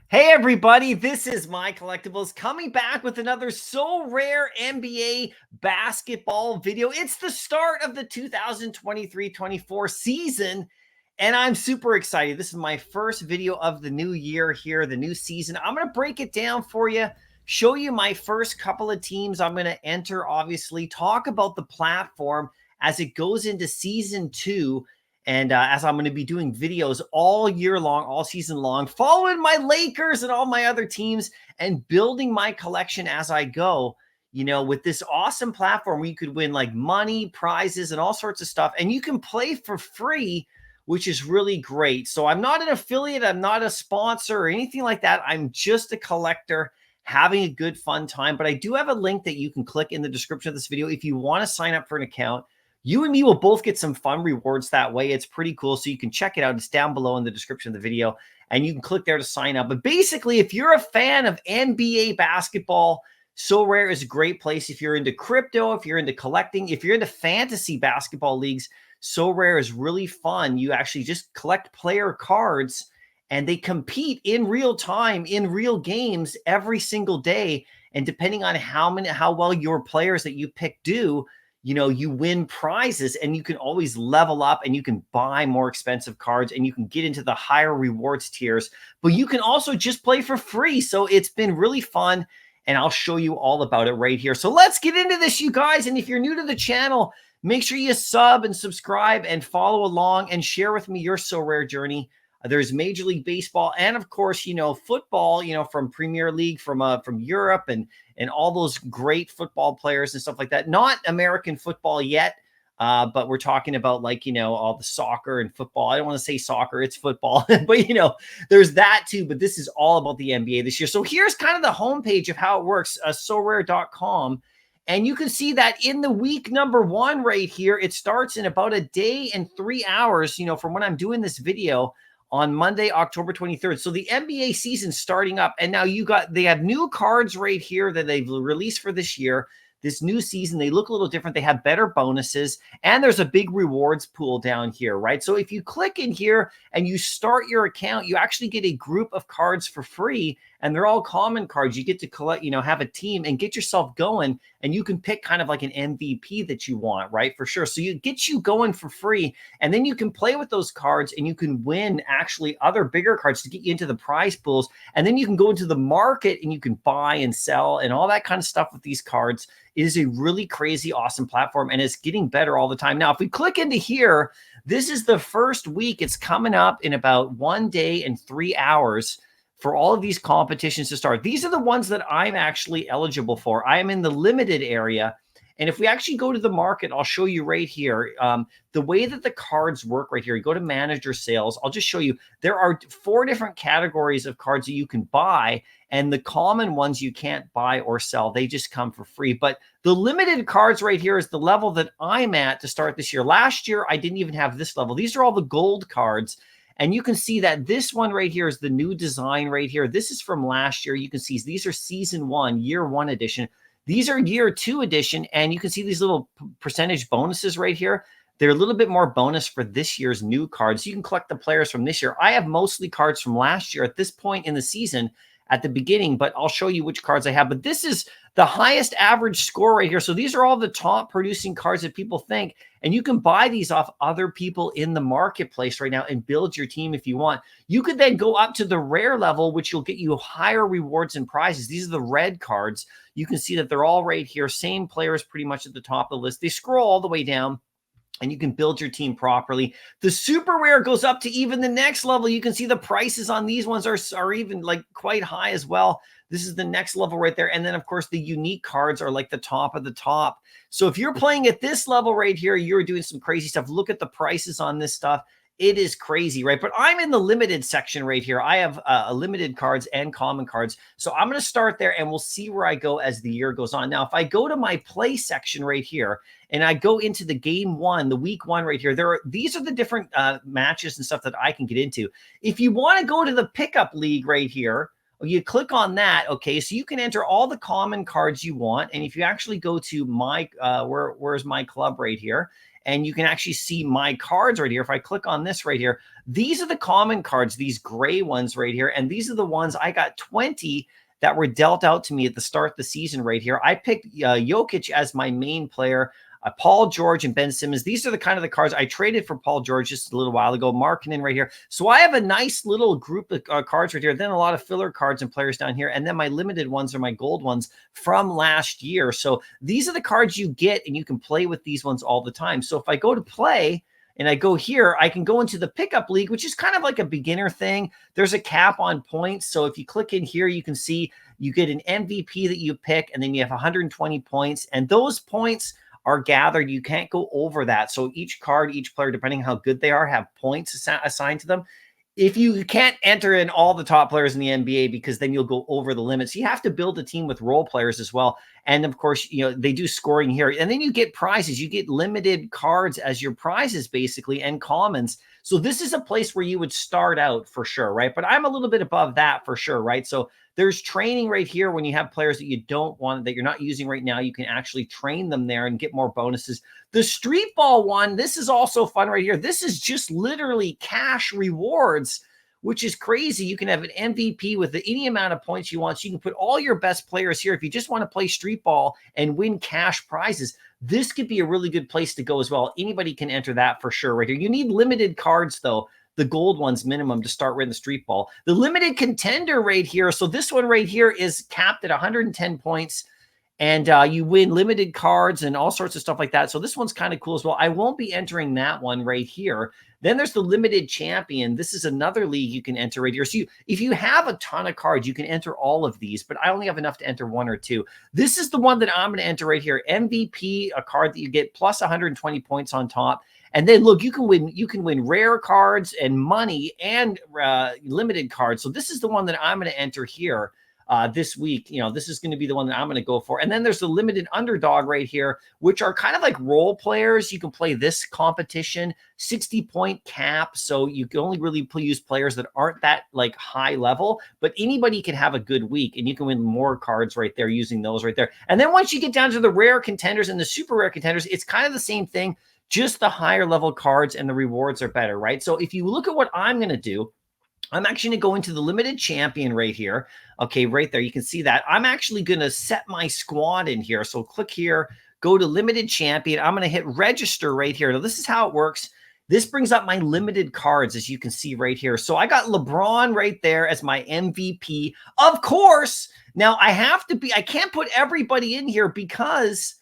Hey everybody, this is MyCollectables coming back with another SORARE NBA basketball video. It's the start of the 2023-24 season, and I'm super excited. This is my first video of the new year here, the new season. I'm going to break it down for you, show you my first couple of teams I'm going to enter, obviously, talk about the platform as it goes into season 2. And as I'm going to be doing videos all year long, all season long, following my Lakers and all my other teams and building my collection as I go, with this awesome platform where you could win like money, prizes, and all sorts of stuff. And you can play for free, which is really great. So I'm not an affiliate. I'm not a sponsor or anything like that. I'm just a collector having a good fun time. But I do have a link that you can click in the description of this video if you want to sign up for an account. You and me will both get some fun rewards that way. It's pretty cool. So you can check it out. It's down below in the description of the video, and you can click there to sign up. But basically, if you're a fan of NBA basketball, SORARE is a great place. If you're into crypto, if you're into collecting, if you're into fantasy basketball leagues, SORARE is really fun. You actually just collect player cards, and they compete in real time, in real games every single day. And depending on how well your players that you pick do, you win prizes, and you can always level up, and you can buy more expensive cards, and you can get into the higher rewards tiers, but you can also just play for free. So it's been really fun, and I'll show you all about it right here. So let's get into this, you guys. And if you're new to the channel, make sure you sub and subscribe and follow along and share with me your SORARE journey. There's Major League Baseball and, of course, football, from Premier League, from Europe, and all those great football players and stuff like that. Not American football yet, but we're talking about all the soccer and football. I don't want to say soccer, it's football, but there's that too. But this is all about the NBA this year. So here's kind of the homepage of how it works, sorare.com. And you can see that in the week number 1 right here, it starts in about a day and 3 hours, from when I'm doing this video on Monday, October 23rd. So the NBA season's starting up, and now they have new cards right here that they've released for this year. This new season, they look a little different. They have better bonuses, and there's a big rewards pool down here, right? So if you click in here and you start your account, you actually get a group of cards for free, and they're all common cards. You get to collect, have a team and get yourself going, and you can pick kind of like an MVP that you want, right? For sure. So you get you going for free, and then you can play with those cards, and you can win actually other bigger cards to get you into the prize pools. And then you can go into the market and you can buy and sell and all that kind of stuff with these cards. It is a really crazy, awesome platform, and it's getting better all the time. Now, if we click into here, this is the first week. It's coming up in about 1 day and 3 hours for all of these competitions to start. These are the ones that I'm actually eligible for. I am in the limited area. And if we actually go to the market, I'll show you right here, the way that the cards work right here. You go to manager sales. I'll just show you. There are 4 different categories of cards that you can buy, and the common ones you can't buy or sell. They just come for free. But the limited cards right here is the level that I'm at to start this year. Last year, I didn't even have this level. These are all the gold cards. And you can see that this one right here is the new design right here. This is from last year. You can see these are season 1, year 1 edition. These are year 2 edition, and you can see these little percentage bonuses right here. They're a little bit more bonus for this year's new cards. You can collect the players from this year. I have mostly cards from last year at this point in the season at the beginning, but I'll show you which cards I have. But this is the highest average score right here. So these are all the top producing cards that people think, and you can buy these off other people in the marketplace right now and build your team if you want. You could then go up to the rare level, which will get you higher rewards and prizes. These are the red cards. You can see that they're all right here. Same players pretty much at the top of the list. They scroll all the way down, and you can build your team properly. The super rare goes up to even the next level. You can see the prices on these ones are even like quite high as well. This is the next level right there. And then, of course, the unique cards are like the top of the top. So if you're playing at this level right here, you're doing some crazy stuff. Look at the prices on this stuff. It is crazy, right? But I'm in the limited section right here. I have limited cards and common cards. So I'm going to start there, and we'll see where I go as the year goes on. Now, if I go to my play section right here, and I go into the game 1, the week 1 right here, these are the different matches and stuff that I can get into. If you want to go to the pickup league right here, you click on that, okay? So you can enter all the common cards you want. And if you actually go to where's my club right here, and you can actually see my cards right here. If I click on this right here, these are the common cards, these gray ones right here. And these are the ones I got 20 that were dealt out to me at the start of the season right here. I picked Jokic as my main player. Paul George and Ben Simmons. These are the kind of the cards I traded for Paul George just a little while ago. Markkanen right here. So I have a nice little group of cards right here. Then a lot of filler cards and players down here. And then my limited ones are my gold ones from last year. So these are the cards you get, and you can play with these ones all the time. So if I go to play and I go here, I can go into the pickup league, which is kind of like a beginner thing. There's a cap on points. So if you click in here, you can see you get an MVP that you pick, and then you have 120 points. And those points are gathered. You can't go over that. So each card, each player, depending how good they are, have points assigned to them. If you can't enter in all the top players in the NBA, because then you'll go over the limits. You have to build a team with role players as well. And of course, you know, they do scoring here. And then you get prizes. You get limited cards as your prizes, basically, and commons. So this is a place where you would start out for sure, right? But I'm a little bit above that for sure, right? So there's training right here when you have players that you don't want, that you're not using right now. You can actually train them there and get more bonuses. The street ball one, this is also fun right here. This is just literally cash rewards, which is crazy. You can have an MVP with any amount of points you want. So you can put all your best players here. If you just want to play street ball and win cash prizes, this could be a really good place to go as well. Anybody can enter that for sure right here. You need limited cards though. The gold ones minimum to start with the street ball. The limited contender right here. So this one right here is capped at 110 points. And you win limited cards and all sorts of stuff like that. So this one's kind of cool as well. I won't be entering that one right here. Then there's the limited champion. This is another league you can enter right here. So if you have a ton of cards, you can enter all of these, but I only have enough to enter one or two. This is the one that I'm going to enter right here. MVP, a card that you get plus 120 points on top. And then look, you can win rare cards and money and limited cards. So this is the one that I'm going to enter here this week. You know, this is going to be the one that I'm going to go for. And then there's the limited underdog right here, which are kind of like role players. You can play this competition, 60-point cap. So you can only really use players that aren't that like high level, but anybody can have a good week, and you can win more cards right there using those right there. And then once you get down to the rare contenders and the super rare contenders, it's kind of the same thing. Just the higher level cards and the rewards are better, right? So if you look at what I'm going to do, I'm actually going to go into the limited champion right here. Okay, right there. You can see that. I'm actually going to set my squad in here. So click here, go to limited champion. I'm going to hit register right here. Now, this is how it works. This brings up my limited cards, as you can see right here. So I got LeBron right there as my MVP. Of course, now I can't put everybody in here because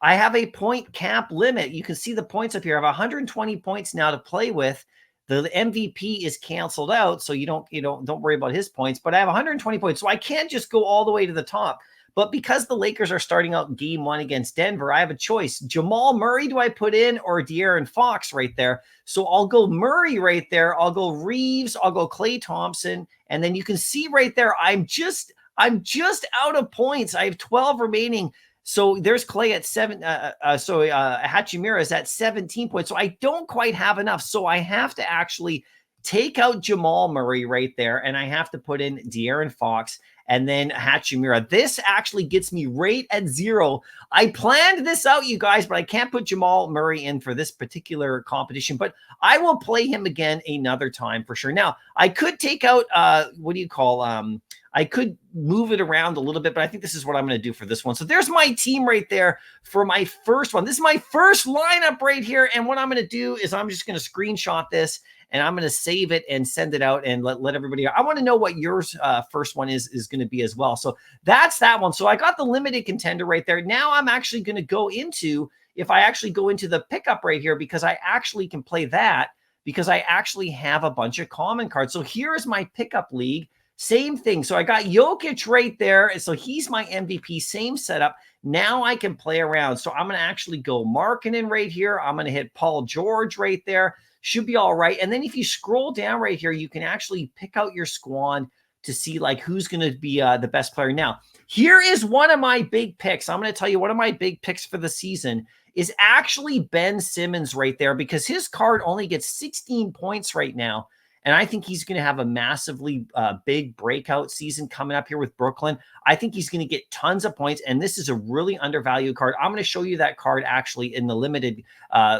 I have a point cap limit. You can see the points up here. I have 120 points now to play with. The MVP is canceled out, so don't worry about his points. But I have 120 points, so I can't just go all the way to the top. But because the Lakers are starting out game one against Denver, I have a choice. Jamal Murray do I put in, or De'Aaron Fox right there? So I'll go Murray right there. I'll go Reeves. I'll go Klay Thompson. And then you can see right there, I'm just out of points. I have 12 remaining. So there's Klay at 7. Hachimura is at 17 points. So I don't quite have enough. So I have to actually take out Jamal Murray right there, and I have to put in De'Aaron Fox and then Hachimura. This actually gets me right at 0. I planned this out, you guys, but I can't put Jamal Murray in for this particular competition. But I will play him again another time for sure. Now, I could take out, I could move it around a little bit, but I think this is what I'm going to do for this one. So there's my team right there for my first one. This is my first lineup right here. And what I'm going to do is I'm just going to screenshot this, and I'm going to save it and send it out and let everybody know. I want to know what yours first one is going to be as well. So that's that one. So I got the limited contender right there. Now I'm actually going to go into, if I actually go into the pickup right here, because I actually can play that, because I actually have a bunch of common cards. So here is my pickup league. Same thing. So I got Jokic right there. So he's my MVP, same setup. Now I can play around. So I'm going to actually go Markkanen right here. I'm going to hit Paul George right there. Should be all right. And then if you scroll down right here, you can actually pick out your squad to see like who's going to be the best player. Now, here is one of my big picks. I'm going to tell you one of my big picks for the season is actually Ben Simmons right there, because his card only gets 16 points right now. And I think he's going to have a massively big breakout season coming up here with Brooklyn. I think he's going to get tons of points. And this is a really undervalued card. I'm going to show you that card actually in the limited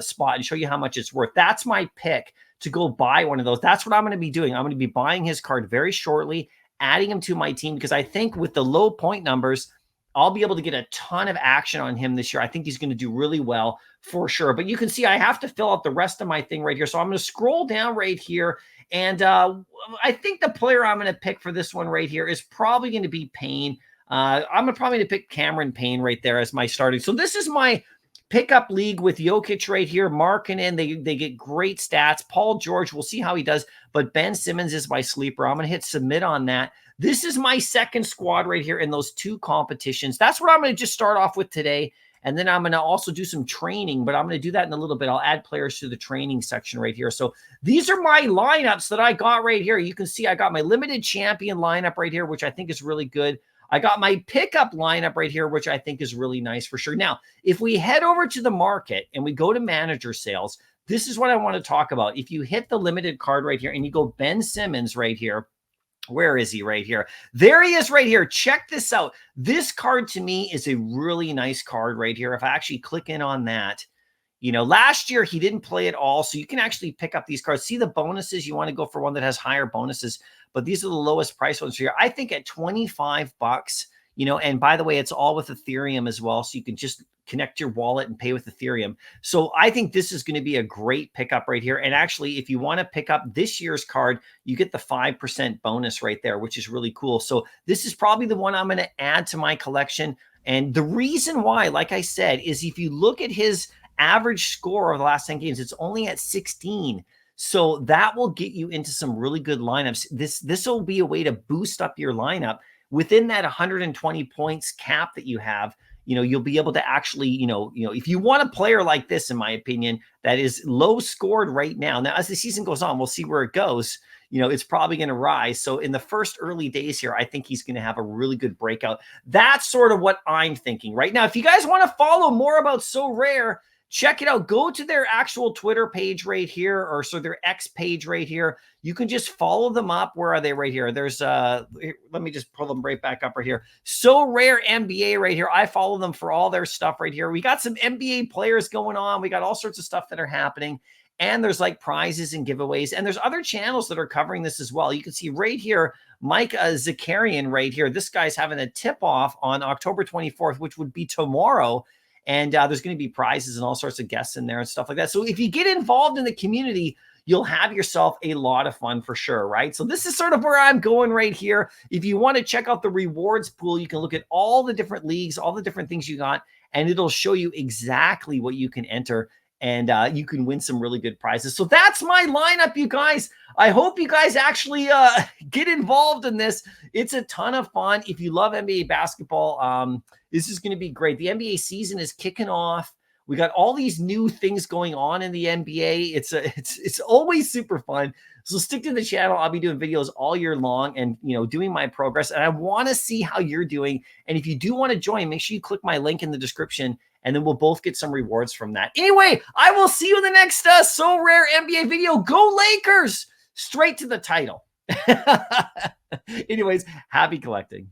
spot and show you how much it's worth. That's my pick to go buy one of those. That's what I'm going to be doing. I'm going to be buying his card very shortly, adding him to my team, because I think with the low point numbers, I'll be able to get a ton of action on him this year. I think he's going to do really well for sure. But you can see I have to fill out the rest of my thing right here. So I'm going to scroll down right here. And I think the player I'm going to pick for this one right here is probably going to be Payne. I'm probably going to pick Cameron Payne right there as my starting. So this is my pickup league with Jokic right here, marking in. They get great stats. Paul George, we'll see how he does. But Ben Simmons is my sleeper. I'm going to hit submit on that. This is my second squad right here in those two competitions. That's what I'm going to just start off with today. And then I'm going to also do some training, but I'm going to do that in a little bit. I'll add players to the training section right here. So these are my lineups that I got right here. You can see I got my limited champion lineup right here, which I think is really good. I got my pickup lineup right here, which I think is really nice for sure. Now, if we head over to the market and we go to manager sales, this is what I want to talk about. If you hit the limited card right here and you go Ben Simmons right here, where is he right here? There he is right here. Check this out. This card to me is a really nice card right here. If I actually click in on that, you know, last year he didn't play at all. So you can actually pick up these cards. See the bonuses. You want to go for one that has higher bonuses, but these are the lowest price ones here. I think at 25 bucks, you know, and by the way, it's all with Ethereum as well. So you can just connect your wallet and pay with Ethereum. So I think this is going to be a great pickup right here. And actually, if you want to pick up this year's card, you get the 5% bonus right there, which is really cool. So this is probably the one I'm going to add to my collection. And the reason why, like I said, is if you look at his average score over the last 10 games, it's only at 16. So that will get you into some really good lineups. This will be a way to boost up your lineup within that 120 points cap that you have. You know, you'll be able to actually, you know, if you want a player like this, in my opinion, that is low scored right now. Now, as the season goes on, we'll see where it goes. You know, it's probably going to rise. So in the first early days here, I think he's going to have a really good breakout. That's sort of what I'm thinking right now. If you guys want to follow more about SORARE, check it out. Go to their actual Twitter page right here, or so their X page right here. You can just follow them up. Where are they right here? There's let me just pull them right back up right here. SORARE NBA right here. I follow them for all their stuff right here. We got some NBA players going on. We got all sorts of stuff that are happening. And there's like prizes and giveaways. And there's other channels that are covering this as well. You can see right here, Mike Zakarian right here. This guy's having a tip-off on October 24th, which would be tomorrow. And there's going to be prizes and all sorts of guests in there and stuff like that. So if you get involved in the community, you'll have yourself a lot of fun for sure, right? So this is sort of where I'm going right here. If you want to check out the rewards pool, you can look at all the different leagues, all the different things you got, and it'll show you exactly what you can enter. And you can win some really good prizes. So that's my lineup, you guys. I hope you guys actually get involved in this. It's a ton of fun. If you love NBA basketball, this is going to be great. The NBA season is kicking off. We got all these new things going on in the NBA. It's always super fun. So stick to the channel. I'll be doing videos all year long and, you know, doing my progress. And I want to see how you're doing. And if you do want to join, make sure you click my link in the description, and then we'll both get some rewards from that. Anyway, I will see you in the next SORARE NBA video. Go Lakers! Straight to the title. Anyways, happy collecting.